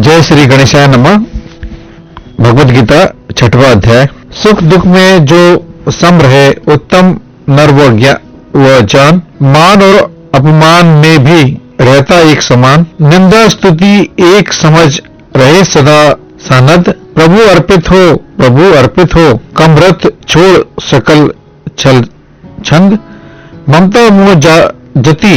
जय श्री गणेशाय नमः। भगवद गीता 6वां अध्याय। सुख दुख में जो सम रहे, उत्तम नर व जान, मान और अपमान में भी रहता एक समान, निंदा स्तुति एक समझ रहे सदा सानद। प्रभु अर्पित हो कम रथ छोड़ सकल छल छंद। ममता मोह जति,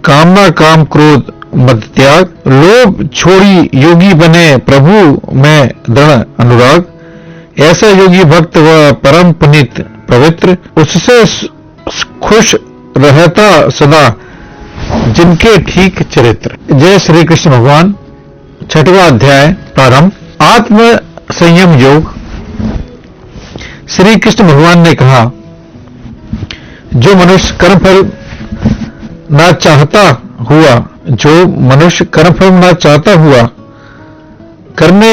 कामना काम क्रोध मद त्याग। लोभ छोड़ी योगी बने, प्रभु में दृढ़ अनुराग। ऐसा योगी भक्त व परम पुनीत पवित्र, उससे खुश रहता सदा जिनके ठीक चरित्र। जय श्री कृष्ण भगवान। 6वां अध्याय प्रारंभ। आत्म संयम योग। श्री कृष्ण भगवान ने कहा, जो मनुष्य कर्मफल न चाहता हुआ करने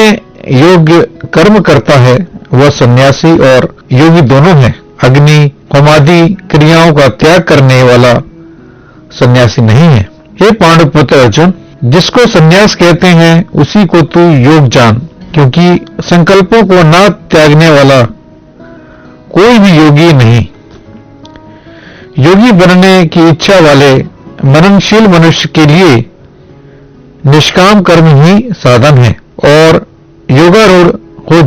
योग्य कर्म करता है, वह सन्यासी और योगी दोनों है। अग्नि होमादि क्रियाओं का त्याग करने वाला सन्यासी नहीं है। हे पांडुपुत्र अर्जुन, जिसको सन्यास कहते हैं उसी को तू योग जान, क्योंकि संकल्पों को न त्यागने वाला कोई भी योगी नहीं। योगी बनने की इच्छा वाले मननशील मनुष्य के लिए निष्काम कर्म ही साधन है, और योगारूढ़ हो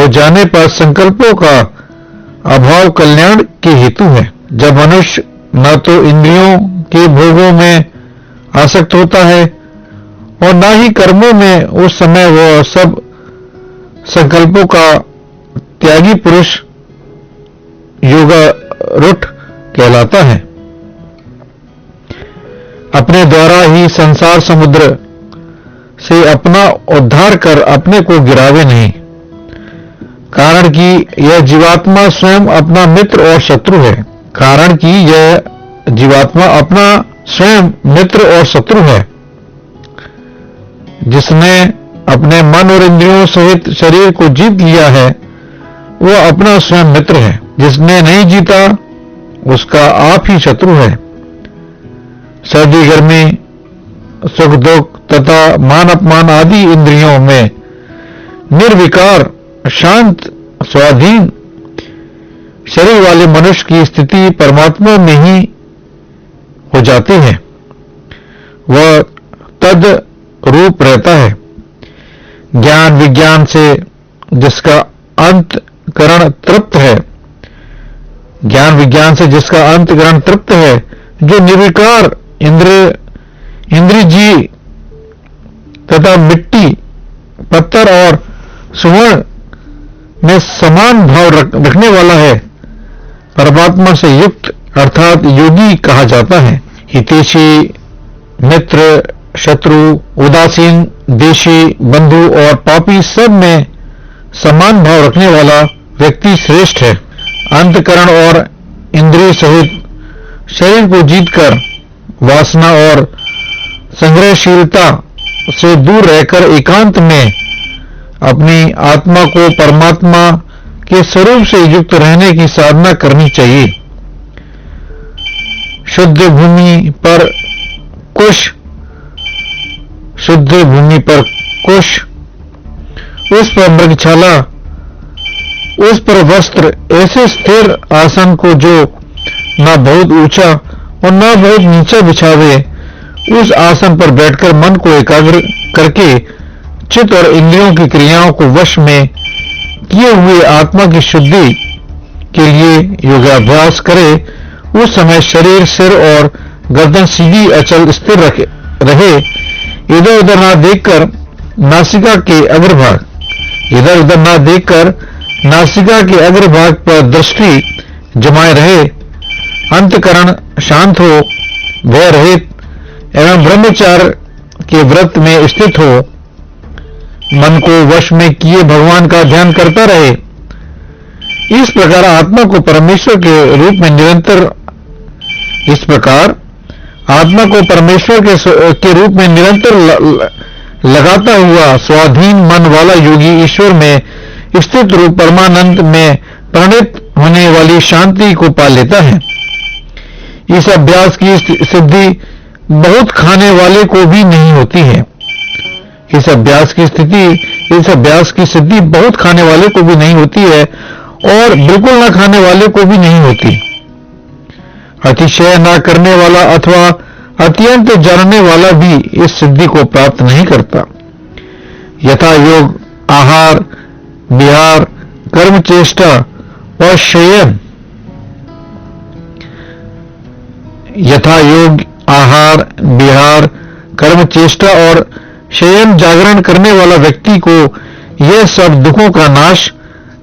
जाने पर संकल्पों का अभाव कल्याण के हेतु है। जब मनुष्य न तो इंद्रियों के भोगों में आसक्त होता है और न ही कर्मों में, उस समय वह सब संकल्पों का त्यागी पुरुष योगारूढ़ कहलाता है। अपने द्वारा ही संसार समुद्र से अपना उद्धार कर अपने को गिरावे नहीं, कारण कि यह जीवात्मा स्वयं अपना मित्र और शत्रु है। जिसने अपने मन और इंद्रियों सहित शरीर को जीत लिया है, वह अपना स्वयं मित्र है। जिसने नहीं जीता, उसका आप ही शत्रु है। सर्दी गर्मी, सुख दुख तथा मान अपमान आदि इंद्रियों में निर्विकार शांत स्वाधीन शरीर वाले मनुष्य की स्थिति परमात्मा में ही हो जाती है। वह तद रूप रहता है। ज्ञान विज्ञान से जिसका अंतकरण तृप्त है, जो निर्विकार इंद्रिजी तथा मिट्टी पत्थर और सुवर्ण में समान भाव रखने वाला है, परमात्मा से युक्त अर्थात योगी कहा जाता है। हितैषी मित्र शत्रु, उदासीन देशी बंधु और पापी सब में समान भाव रखने वाला व्यक्ति श्रेष्ठ है। अंतकरण और इंद्रिय सहित शरीर को जीतकर वासना और संग्रहशीलता से दूर रहकर एकांत में अपनी आत्मा को परमात्मा के स्वरूप से युक्त रहने की साधना करनी चाहिए। शुद्ध भूमि पर कुश, उस पर मृगछाला, उस पर वस्त्र, ऐसे स्थिर आसन को जो न बहुत ऊंचा और न बहुत नीचा बिछावे, उस आसन पर बैठकर मन को एकाग्र करके चित्त और इंद्रियों की क्रियाओं को वश में किए हुए आत्मा की शुद्धि के लिए योगाभ्यास करे। उस समय शरीर, सिर और गर्दन सीधी अचल स्थिर रहे। इधर उधर न देखकर नासिका के अग्रभाग पर दृष्टि जमाए रहे। अंतकरण शांत हो, भय रहित एवं ब्रह्मचार्य के व्रत में स्थित हो, मन को वश में किए भगवान का ध्यान करता रहे। इस प्रकार आत्मा को परमेश्वर के रूप में निरंतर लगाता हुआ स्वाधीन मन वाला योगी ईश्वर में स्थित रूप परमानंद में परिणत होने वाली शांति को पा लेता है। इस अभ्यास की सिद्धि बहुत खाने वाले को भी नहीं होती है। इस अभ्यास की सिद्धि बहुत खाने वाले को भी नहीं होती है और बिल्कुल ना खाने वाले को भी नहीं होती। अतिशय ना करने वाला अथवा अत्यंत जानने वाला भी इस सिद्धि को प्राप्त नहीं करता। यथा योग, आहार, विहार, कर्म चेष्टा और शयन, यथा योग, आहार, विहार, कर्म चेष्टा और शयन जागरण करने वाला व्यक्ति को यह सब दुखों का नाश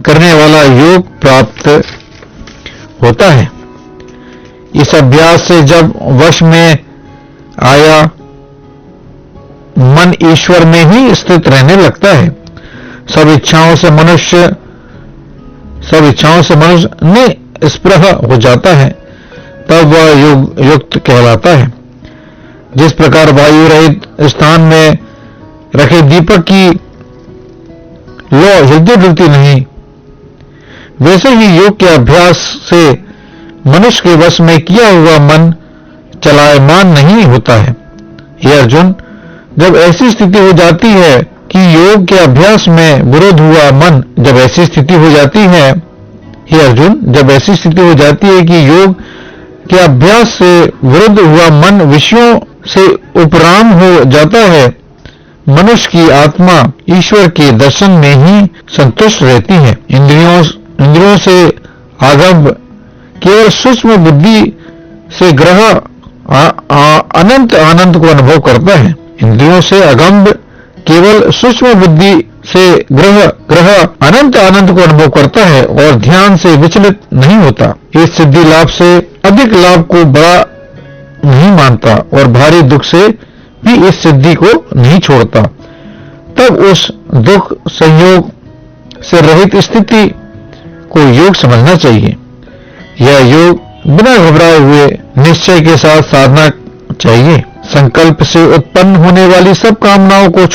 करने वाला योग प्राप्त होता है। इस अभ्यास से जब वश में आया, मन ईश्वर में ही स्थित रहने लगता है। सब इच्छाओं से मनुष्य निस्पृह हो जाता है, तब वह युक्त कहलाता है। जिस प्रकार वायु रहित स्थान में रखे दीपक की लो हृदय डूबती नहीं, वैसे ही योग के अभ्यास से मनुष्य के वश में किया हुआ मन चलायमान नहीं होता है। हे अर्जुन, जब ऐसी स्थिति हो जाती है कि योग के अभ्यास में विरोध हुआ मन, जब ऐसी स्थिति हो जाती है, हे अर्जुन, जब ऐसी स्थिति हो जाती है कि योग के अभ्यास से विरुद्ध हुआ मन विषयों से उपराम हो जाता है, मनुष्य की आत्मा ईश्वर के दर्शन में ही संतुष्ट रहती है। इंद्रियों से आगम केवल सूक्ष्म बुद्धि से ग्रह अनंत आनंद को अनुभव करता है। इंद्रियों से अगम्य केवल सूक्ष्म बुद्धि से ग्रह अनंत आनंद को अनुभव करता है और ध्यान से विचलित नहीं होता। इस सिद्धि लाभ से अधिक लाभ को बड़ा नहीं मानता और भारी दुख से भी इस सिद्धि को नहीं छोड़ता। तब उस दुख संयोग से रहित स्थिति को योग समझना चाहिए। यह योग बिना घबराए हुए निश्चय के साथ साधना चाहिए। संकल्प से उत्पन्न होने वाली सब कामनाओं को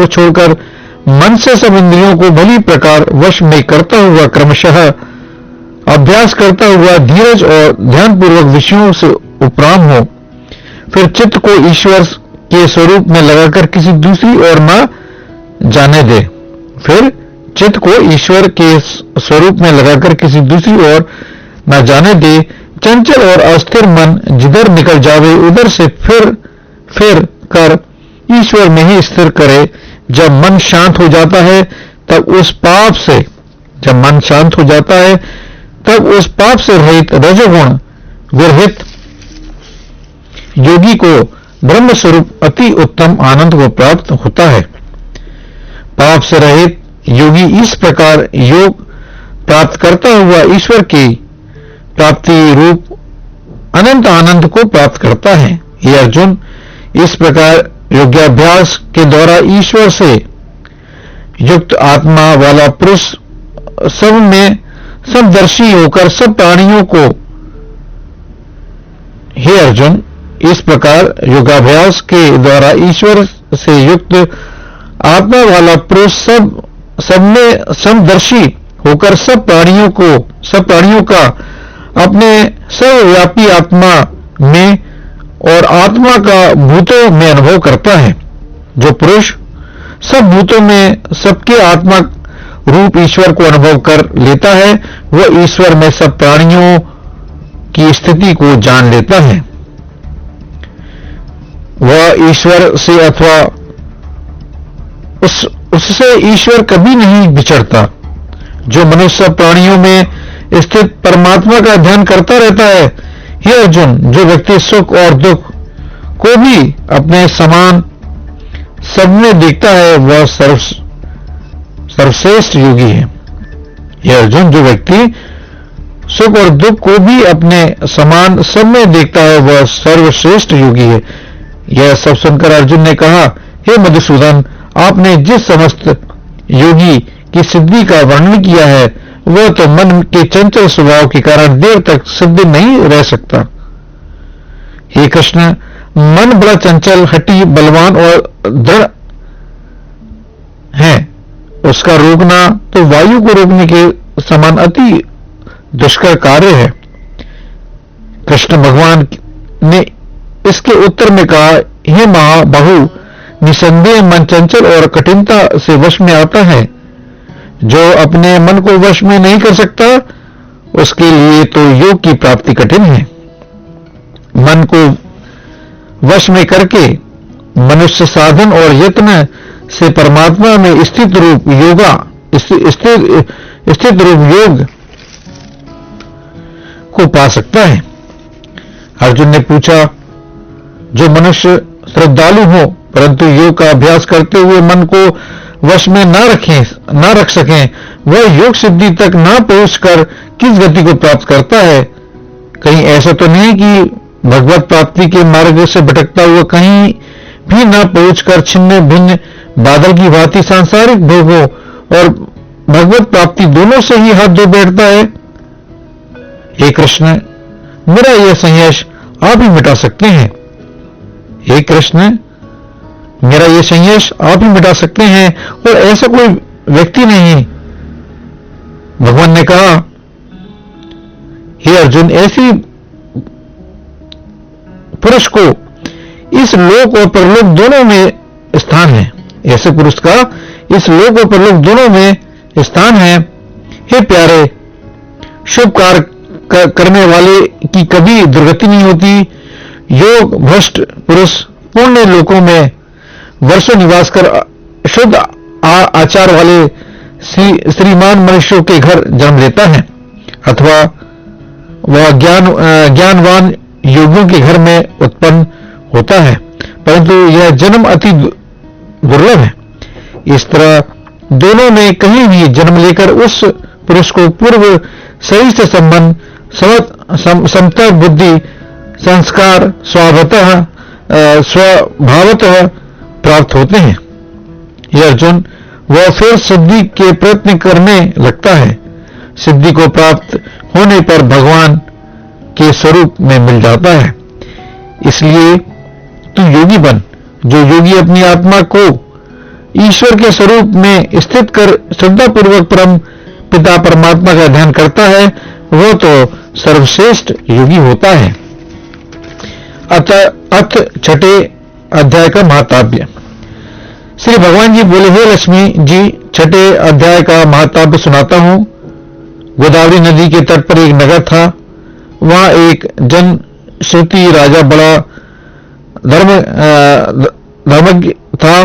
छोड़कर मन से सब इंद्रियों को भली प्रकार वश में करता हुआ क्रमशः अभ्यास करता हुआ धीरज और ध्यानपूर्वक विषयों से उपराम हो, फिर चित्त को ईश्वर के स्वरूप में लगाकर किसी दूसरी ओर न जाने दे। चंचल और अस्थिर मन जिधर निकल जावे उधर से फिर कर ईश्वर में ही स्थिर करे। जब मन शांत हो जाता है तब उस पाप से रहित रजोगुण विरहित योगी को ब्रह्म स्वरूप अति उत्तम आनंद को प्राप्त होता है। पाप से रहित योगी इस प्रकार योग प्राप्त करता हुआ ईश्वर की प्राप्ति रूप अनंत आनंद को प्राप्त करता है। ये अर्जुन, इस प्रकार योगाभ्यास के द्वारा ईश्वर से युक्त आत्मा वाला पुरुष सब में समदर्शी होकर सब प्राणियों को, हे अर्जुन, इस प्रकार योगाभ्यास के द्वारा ईश्वर से युक्त आत्मा वाला पुरुष सब में समदर्शी होकर सब प्राणियों का अपने सर्वव्यापी आत्मा में और आत्मा का भूतों में अनुभव करता है। जो पुरुष सब भूतों में सबके आत्मा रूप ईश्वर को अनुभव कर लेता है, वह ईश्वर में सब प्राणियों की स्थिति को जान लेता है। वह ईश्वर से अथवा उससे ईश्वर कभी नहीं बिछड़ता। जो मनुष्य प्राणियों में स्थित परमात्मा का ध्यान करता रहता है, हे अर्जुन, जो व्यक्ति सुख और दुख को भी अपने समान सब में देखता है, वह सर्वश्रेष्ठ योगी है। हे अर्जुन, जो व्यक्ति सुख और दुख को भी अपने समान सब में देखता है, वह सर्वश्रेष्ठ योगी है। यह सब सुनकर अर्जुन ने कहा, हे मधुसूदन, आपने जिस समस्त योगी की सिद्धि का वर्णन किया है, वह तो मन के चंचल स्वभाव के कारण देर तक सिद्ध नहीं रह सकता। हे कृष्ण, मन बड़ा चंचल, हठी, बलवान और दृढ़ है। उसका रोकना तो वायु को रोकने के समान अति दुष्कर कार्य है। कृष्ण भगवान ने इसके उत्तर में कहा, हे महाबाहु, निसंदेह मन चंचल और कठिनता से वश में आता है। जो अपने मन को वश में नहीं कर सकता, उसके लिए तो योग की प्राप्ति कठिन है। मन को वश में करके मनुष्य साधन और यत्न से परमात्मा में स्थित रूप योग को पा सकता है। अर्जुन ने पूछा, जो मनुष्य श्रद्धालु हो परंतु योग का अभ्यास करते हुए मन को वश में ना रख सकें, वह योग सिद्धि तक ना पहुंचकर किस गति को प्राप्त करता है? कहीं ऐसा तो नहीं कि भगवत प्राप्ति के मार्ग से भटकता हुआ कहीं भी ना पहुंचकर छिन्न भिन्न बादल की भांति सांसारिक भोगों और भगवत प्राप्ति दोनों से ही हाथ धो बैठता है? हे कृष्ण, मेरा यह संयश आप ही मिटा सकते हैं। हे कृष्ण, मेरा यह संयश आप ही मिटा सकते हैं और ऐसा कोई व्यक्ति नहीं। भगवान ने कहा, हे अर्जुन, ऐसी पुरुष को इस लोक और परलोक दोनों में स्थान है। ऐसे पुरुष का इस लोक और परलोक दोनों में स्थान है। हे प्यारे, शुभ कार्य करने वाले की कभी दुर्गति नहीं होती। योग भ्रष्ट पुरुष पुण्य लोकों में वर्षों निवास कर शुद्ध आचार वाले श्रीमान मनुष्यों के घर जन्म लेता है, अथवा वह ज्ञानवान योगियों के घर में उत्पन्न होता है, परंतु यह जन्म अति दुर्लभ है। इस तरह दोनों में कहीं भी जन्म लेकर उस पुरुष को पूर्व शरीर से संबंध, समता बुद्धि, संस्कार स्वभावतः प्राप्त होते हैं। यह अर्जुन, वह फिर सिद्धि के प्रयत्न करने लगता है। सिद्धि को प्राप्त होने पर भगवान के स्वरूप में मिल जाता है। इसलिए तू योगी बन। जो योगी अपनी आत्मा को ईश्वर के स्वरूप में स्थित कर श्रद्धापूर्वक परम पिता परमात्मा का ध्यान करता है, वह तो सर्वश्रेष्ठ योगी होता है। अथ छठे अध्याय का महाताप्य। श्री भगवान जी बोले, हे लक्ष्मी जी, छठे अध्याय का महाताप्य सुनाता हूं। गोदावरी नदी के तट पर एक नगर था। वहां एक जनश्रुति राजा बड़ा धर्मज्ञ था।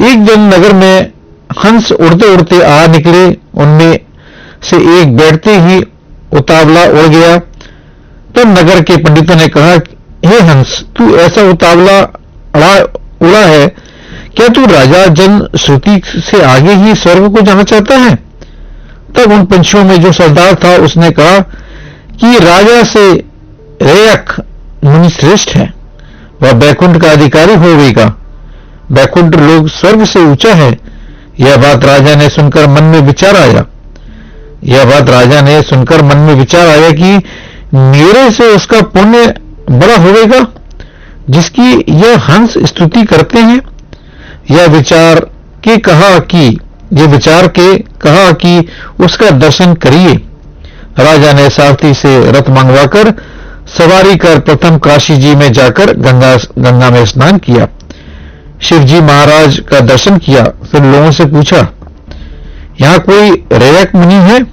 एक दिन नगर में हंस उड़ते उड़ते आ निकले। उनमें से एक बैठते ही उतावला उड़ गया। तब नगर के पंडितों ने कहा, हे हंस, तू ऐसा उतावला उड़ा है, क्या तू राजा जनश्रुति से आगे ही स्वर्ग को जाना चाहता है? तब उन पंछियों में जो सरदार था उसने कहा कि राजा से रेयक मुनि श्रेष्ठ है, वह बैकुंठ का अधिकारी होगा। बैकुंठ लोग स्वर्ग से ऊंचा है। यह बात राजा ने सुनकर मन में विचार आया कि मेरे से उसका पुण्य बड़ा होगा जिसकी यह हंस स्तुति करते हैं। यह विचार के कहा कि उसका दर्शन करिए। राजा ने सारथी से रथ मंगवाकर सवारी कर प्रथम काशी जी में जाकर गंगा में स्नान किया। शिवजी महाराज का दर्शन किया। फिर लोगों से पूछा, यहां कोई रेयक मुनि है?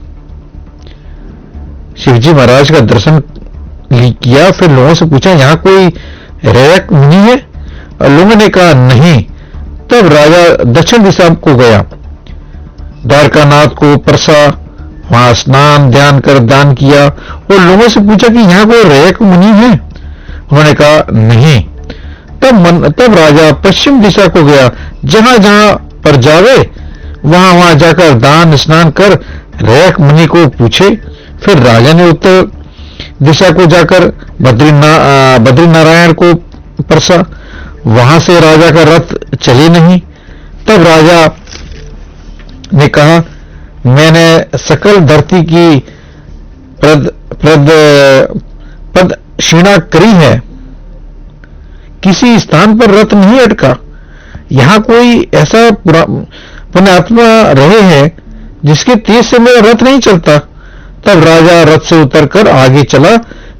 शिवजी महाराज का दर्शन किया। फिर लोगों से पूछा, यहां कोई रेयक मुनि है? और लोगों ने कहा, नहीं। तब राजा दक्षिण दिशा को गया, द्वारकानाथ को परसा, वहां स्नान ध्यान कर दान किया और लोगों से पूछा कि यहां कोई रेयक मुनि है? उन्होंने कहा, नहीं। तब राजा पश्चिम दिशा को गया, जहां जहां पर जावे वहां वहां जाकर दान स्नान कर रेयक मुनि को पूछे। फिर राजा ने उत्तर दिशा को जाकर बद्रीनारायण को परसा, वहां से राजा का रथ चले नहीं। तब राजा ने कहा, मैंने सकल धरती की प्रदक्षिणा करी है, किसी स्थान पर रथ नहीं अटका। यहां कोई ऐसा पुण्यात्मा रहे हैं जिसके तेज से मेरा रथ नहीं चलता। तब राजा रथ से उतरकर आगे चला।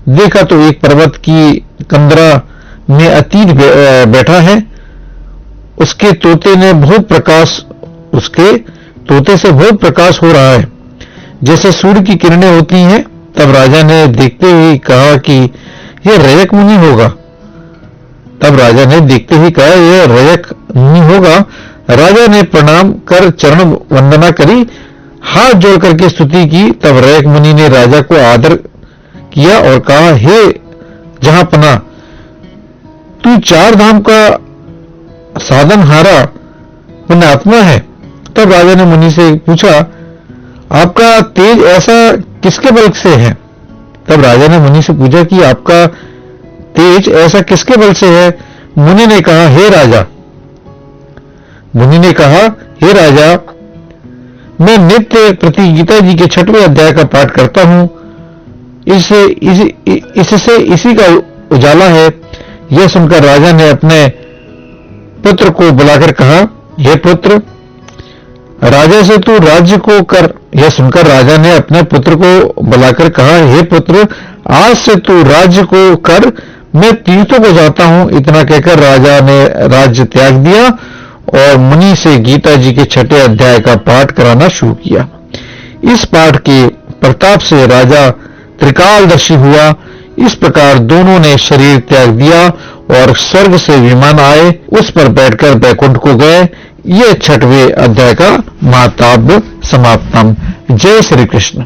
देखा तो एक पर्वत की कंदरा में अतीत बैठा है। उसके तोते से बहुत प्रकाश हो रहा है, जैसे सूर्य की किरणें होती हैं। तब राजा ने देखते ही कहा कि यह रयक मुनि होगा। राजा ने प्रणाम कर चरण वंदना करी, हाथ जोड़ करके स्तुति की। तब रयक मुनि ने राजा को आदर किया और कहा, हे जहांपना, तू 4 धाम का साधनहारा पुण्यात्मा है। तब राजा ने मुनि से पूछा, आपका तेज ऐसा किसके बल से है? तब राजा ने मुनि से पूछा कि आपका तेज ऐसा किसके बल से है? मुनि ने कहा, हे राजा, मैं नित्य प्रति गीता जी के 6वें अध्याय का पाठ करता हूं। इससे इसी का उजाला है। यह सुनकर राजा ने अपने पुत्र को बुलाकर कहा, हे पुत्र, राजा से तू राज्य को कर। यह सुनकर राजा ने अपने पुत्र को बुलाकर कहा, हे पुत्र, आज से तू राज्य को कर, मैं तीर्थों को जाता हूं। इतना कहकर राजा ने राज्य त्याग दिया और मुनि से गीता जी के 6वें अध्याय का पाठ कराना शुरू किया। इस पाठ के प्रताप से राजा त्रिकालदर्शी हुआ। इस प्रकार दोनों ने शरीर त्याग दिया और स्वर्ग से विमान आए, उस पर बैठकर बैकुंठ को गए। यह 6वें अध्याय का महाताब्य समाप्तम। जय श्री कृष्ण।